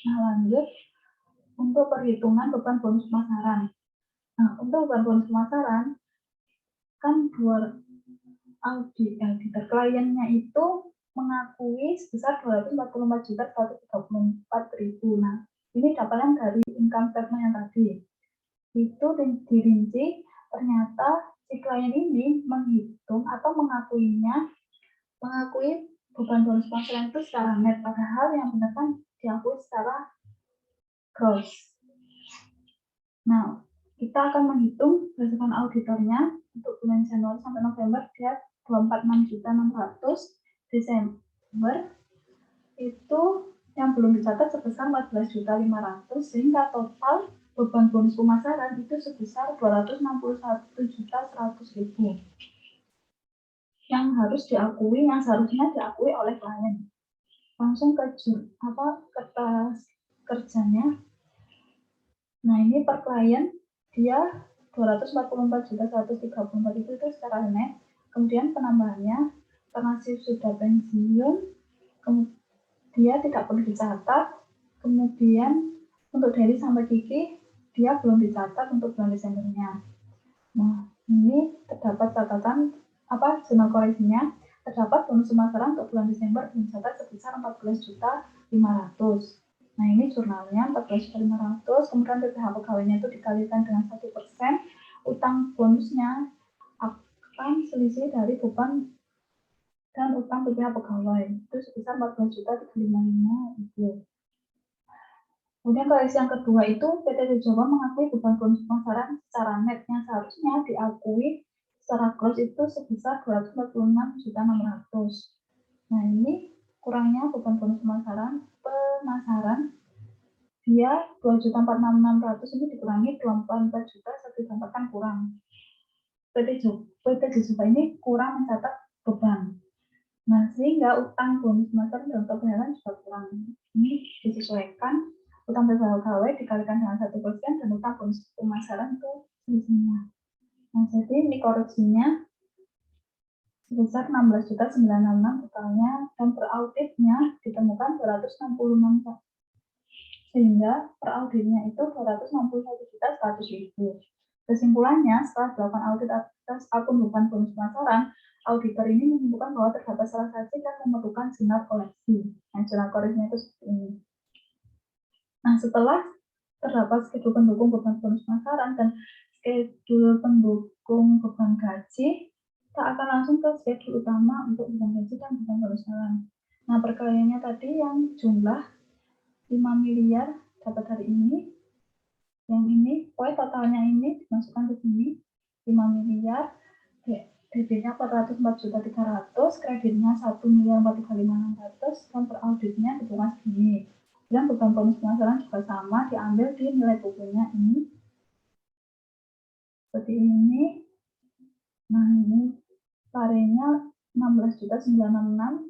Nah, lanjut untuk perhitungan beban bonus pemasaran. Nah, untuk beban bonus pemasaran kan auditor kliennya itu mengakui sebesar 244.134.000. Nah, ini dapatkan dari income statement yang tadi. Itu dirinci ternyata si klien ini menghitung atau mengakui beban bonus pemasaran itu secara net, padahal yang benar kan diakui secara gross. Nah, kita akan menghitung berdasarkan auditornya untuk bulan Januari sampai November dia 246.600.000, Desember itu yang belum dicatat sebesar 14.500.000, sehingga total beban bonus pemasaran itu sebesar 261.100.000 yang harus diakui, yang seharusnya diakui oleh klien. Langsung ke kertas kerjanya. Nah, ini per klien dia 244.134.000 itu secara net. Kemudian penambahannya karena sudah pensiun, dia tidak perlu dicatat. Kemudian untuk Dery sampai Kiki dia belum dicatat untuk bulan Desembernya. Nah, ini terdapat catatan jurnal koreksinya. Terdapat bonus pemasaran untuk bulan Desember dicatat sebesar 14.500.000. Nah, ini jurnalnya 14.500, kemudian PPh pegawainya itu dikalikan dengan 1%, utang bonusnya akan selisih dari beban dan utang PPh pegawai itu sebesar 14.355.000. Kemudian koreksi yang kedua itu PT Jawa mengakui beban bonus pemasaran secara net yang seharusnya diakui secara gross itu sebesar 246.600.000. Nah, ini kurangnya beban bonus pemasaran dia 2.466.000 ini dikurangi 24 juta, didapatkan kurang. PT Jawa ini kurang mencatat beban. Nah, sehingga utang bonus pemasaran dan pembayaran juga kurang. Ini disesuaikan utang pegawai dikalikan dengan 1% dan utang bonus pemasaran itu selisihnya. Nah, jadi ini koreksinya sebesar 16.966 totalnya, dan per auditnya ditemukan 266, sehingga per auditnya itu 261.100.000. Kesimpulannya, setelah dilakukan audit atas akun beban bonus pemasaran, auditor ini menyimpulkan bahwa terdapat salah satu dan memerlukan jurnal koreksi. Nah, jurnal koreksinya itu seperti ini. Nah, setelah terdapat schedule pendukung beban bonus pemasaran dan schedule pendukung beban gaji, kita akan langsung ke schedule utama untuk beban gaji dan beban bonus pemasaran. Nah, perkaliannya tadi yang jumlah 5 miliar dapat hari ini, yang ini poin totalnya ini dimasukkan ke sini 5 miliar, debitnya 404.300.000, kreditnya 1.435.600.000, dan per auditnya dibuka segini. Dan beban bonus pemasaran juga sama, diambil di nilai bukunya ini seperti ini. Nah, ini parenya 16.966,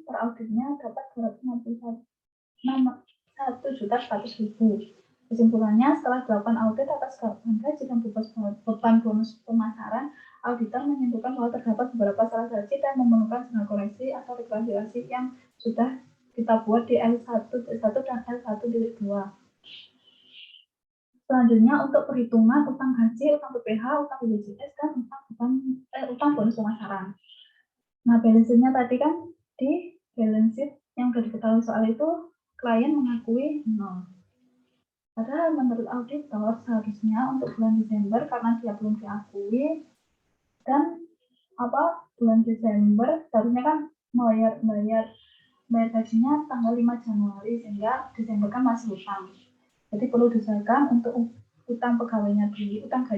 per auditnya dapat 261.100.000. Kesimpulannya, setelah dilakukan audit atas beban gaji dan beban bonus pemasaran, auditor menyimpulkan bahwa terdapat beberapa salah gaji dan memerlukan jurnal koreksi atau reklasifikasi yang sudah kita buat di L1.1 dan L1.2. Selanjutnya untuk perhitungan utang gaji, utang PPh, utang BPJS, dan utang bonus pemasaran. Nah, balance sheet-nya tadi kan di balance sheet yang sudah diketahui soal itu klien mengakui 0. Padahal menurut auditor seharusnya untuk bulan Desember karena dia belum diakui dan bulan Desember seharusnya kan bayar gajinya tanggal 5 Januari sehingga Desember kan masih utang. Jadi perlu disesuaikan untuk utang pegawainya dulu, utang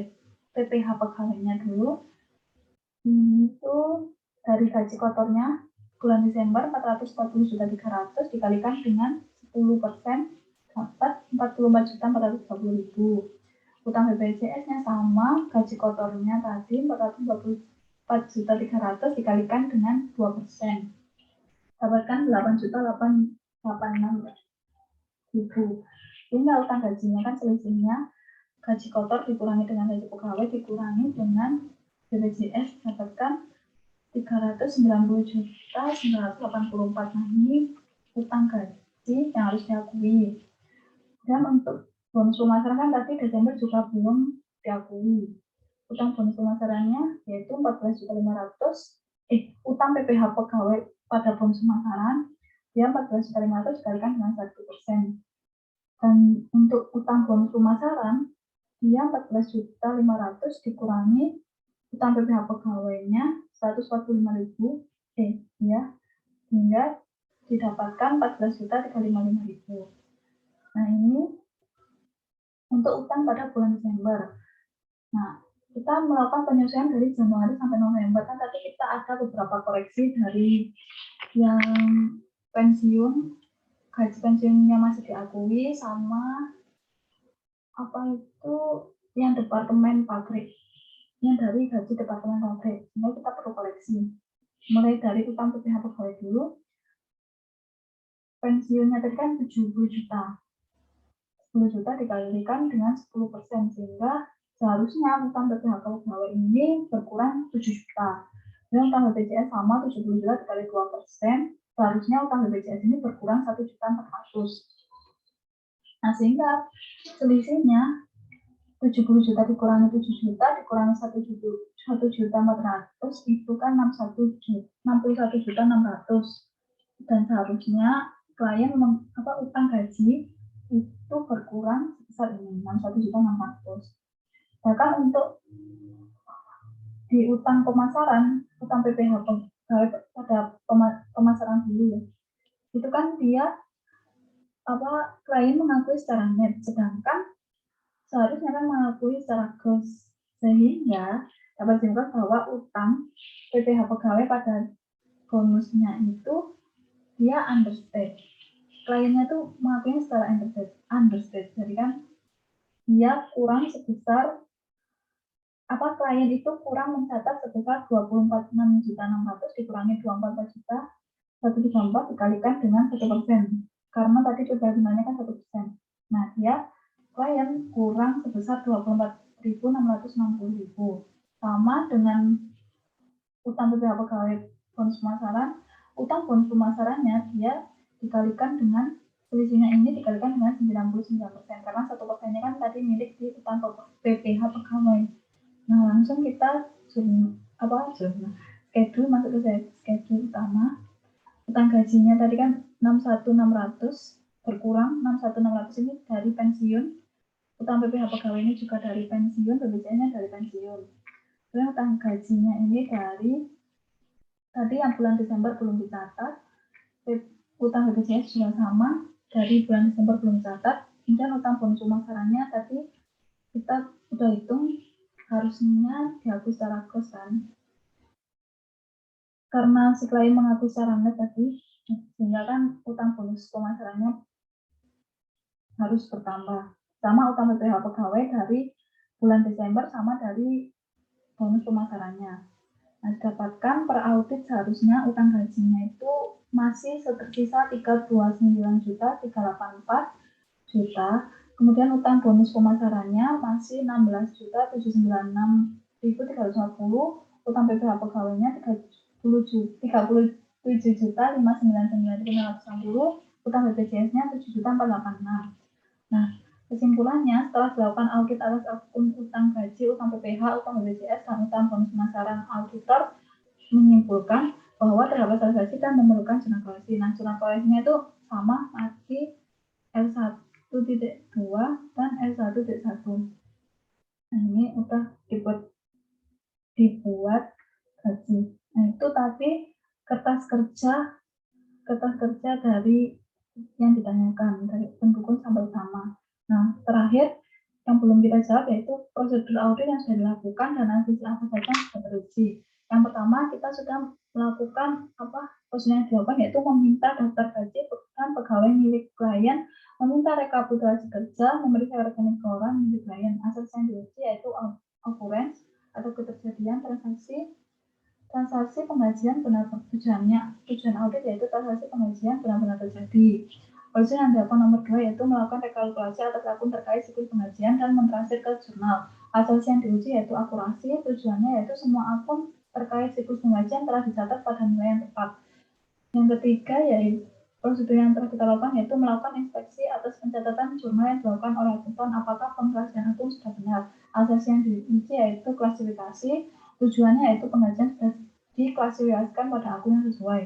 PPh pegawainya dulu. Itu dari gaji kotornya bulan Desember 440.300.000 dikalikan dengan 10% dapat 44.430.000. Utang BPJS-nya sama, gaji kotornya tadi 444.300.000 dikalikan dengan 2%. Dapatkan 8.886.000. Sehingga utang gajinya kan selisihnya gaji kotor dikurangi dengan gaji pegawai dikurangi dengan BPJS dapatkan 390.984. Nah, ini utang gaji yang harus diakui. Dan untuk bonus pemasaran kan tadi Desember juga belum diakui. Utang bonus pemasarannya yaitu 14.500.000, utang PPh pegawai pada bonus pemasaran dia 14.500.000 dikalikan dengan 1%. Dan untuk utang bonus pemasaran dia 14.500.000 dikurangi utang PPh pegawainya 145.000 ya, hingga didapatkan 14.355.000. Nah, ini untuk utang pada bulan Desember. Nah, kita melakukan penyesuaian dari Januari sampai November. Kan tadi kita ada beberapa koreksi dari yang pensiun, gaji pensiunnya masih diakui, sama apa itu yang departemen pabrik, yang dari gaji departemen pabrik. Sehingga kita perlu koreksi. Mulai dari utang PPh pegawai dulu. Pensiunnya tadi kan 70 juta. 10 juta dikalikan dengan 10%, sehingga seharusnya utang PPh pegawai ini berkurang 7 juta. Dan utang BPJS sama 70 juta dikali 2%, seharusnya utang BPJS ini berkurang 1.400.000. Nah, sehingga selisihnya 70 juta dikurangi 7 juta dikurangi 1.400.000 itu kan 61.600.000. Dan seharusnya klien utang gaji itu berkurang sebesar ini 61.600.000. Bahkan untuk di utang pemasaran, utang PPh pada pemasaran dulu ya, itu kan dia klien mengakui secara net, sedangkan seharusnya kan mengakui secara gross, sehingga dapat disimpulkan bahwa utang PPh pegawai pada bonusnya itu dia understate. Kliennya tuh mengakuinya secara understate. Jadi kan dia kurang sebesar klien itu kurang mencatat sebesar 24.600.000 dikurangi 24 juta 134 dikalikan dengan 1%. Karena tadi coba gunanya kan 1%. Nah, dia klien kurang sebesar 24.660.000. Sama dengan utang PPh pegawai bonus pemasaran, utang bonus pemasarannya dia dikalikan dengan selisihnya ini dikalikan dengan 99%, karena 1%-nya kan tadi milik di utang PPh pegawai. Nah, langsung kita schedule masuk ke schedule utama. Utang gajinya tadi kan 61.600 berkurang 61.600 ini dari pensiun. Utang PPh pegawai ini juga dari pensiun, BPJS-nya dari pensiun. Dan utang gajinya ini dari tadi yang bulan Desember belum dicatat, utang BPJS juga sama, dari bulan Desember belum dicatat, dan utang bonus pemasarannya tadi kita udah hitung harusnya dihapus secara gross kan. Karena si klien mengaku secara net tadi, sehingga kan utang bonus pemasarannya harus bertambah. Sama utang PPh pegawai dari bulan Desember sama dari bonus pemasarannya. Nah, didapatkan per audit seharusnya utang gajinya itu masih tersisa 329.384 juta. Kemudian utang bonus pemasarannya masih 16.796.350, utang PPh pegawainya 37.599.960, utang BPJS-nya 7.486. Nah, kesimpulannya setelah dilakukan audit atas akun utang gaji, utang PPh, utang BPJS, dan utang bonus pemasaran, auditor menyimpulkan bahwa terdapat transaksi dan memerlukan zona koreksi. Nah, zona koreksinya itu sama lagi L1.2 dan L1.1. Nah, ini udah dibuat gaji. Nah, itu tadi kertas kerja dari yang ditanyakan dari pendukung sampai utama. Nah, terakhir yang belum kita jawab yaitu prosedur audit yang sudah dilakukan dan hasil apa saja yang sudah teruji. Yang pertama, kita sudah melakukan prosedur yang dilakukan yaitu meminta daftar gaji dan pegawai milik klien, meminta rekapitulasi kerja, memeriksa rekening keuangan milik klien. Asal yang diuji yaitu occurrence atau keterjadian transaksi penggajian benar tujuan audit yaitu transaksi penggajian benar-benar terjadi. Prosedur yang dilakukan nomor 2 yaitu melakukan rekalkulasi atas akun terkait siklus penggajian dan mentransfer ke jurnal. Asas yang diuji yaitu akurasi, tujuannya yaitu semua akun terkait siklus penggajian telah dicatat pada nilai yang tepat. Yang ketiga yaitu Prosedur yang telah kita lakukan yaitu melakukan inspeksi atas pencatatan jurnal yang dilakukan oleh akuntan apakah pengkajian akuntan sudah benar. Asas yang diuji yaitu klasifikasi, tujuannya yaitu pengkajian sudah diklasifikasikan pada akun yang sesuai.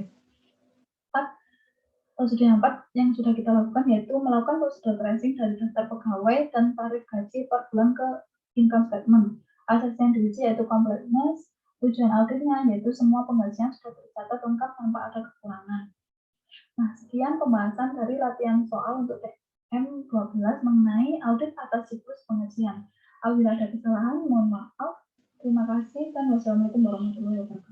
Prosedur yang keempat yang sudah kita lakukan yaitu melakukan prosedur tracing dari daftar pegawai dan tarif gaji per bulan ke income statement. Asas yang diuji yaitu completeness, tujuan auditnya yaitu semua penggajian sudah tercatat lengkap tanpa ada kekurangan. Nah, sekian pembahasan dari latihan soal untuk TM12 mengenai audit atas siklus penggajian. Apabila ada kesalahan, mohon maaf. Terima kasih dan wassalamualaikum warahmatullahi wabarakatuh.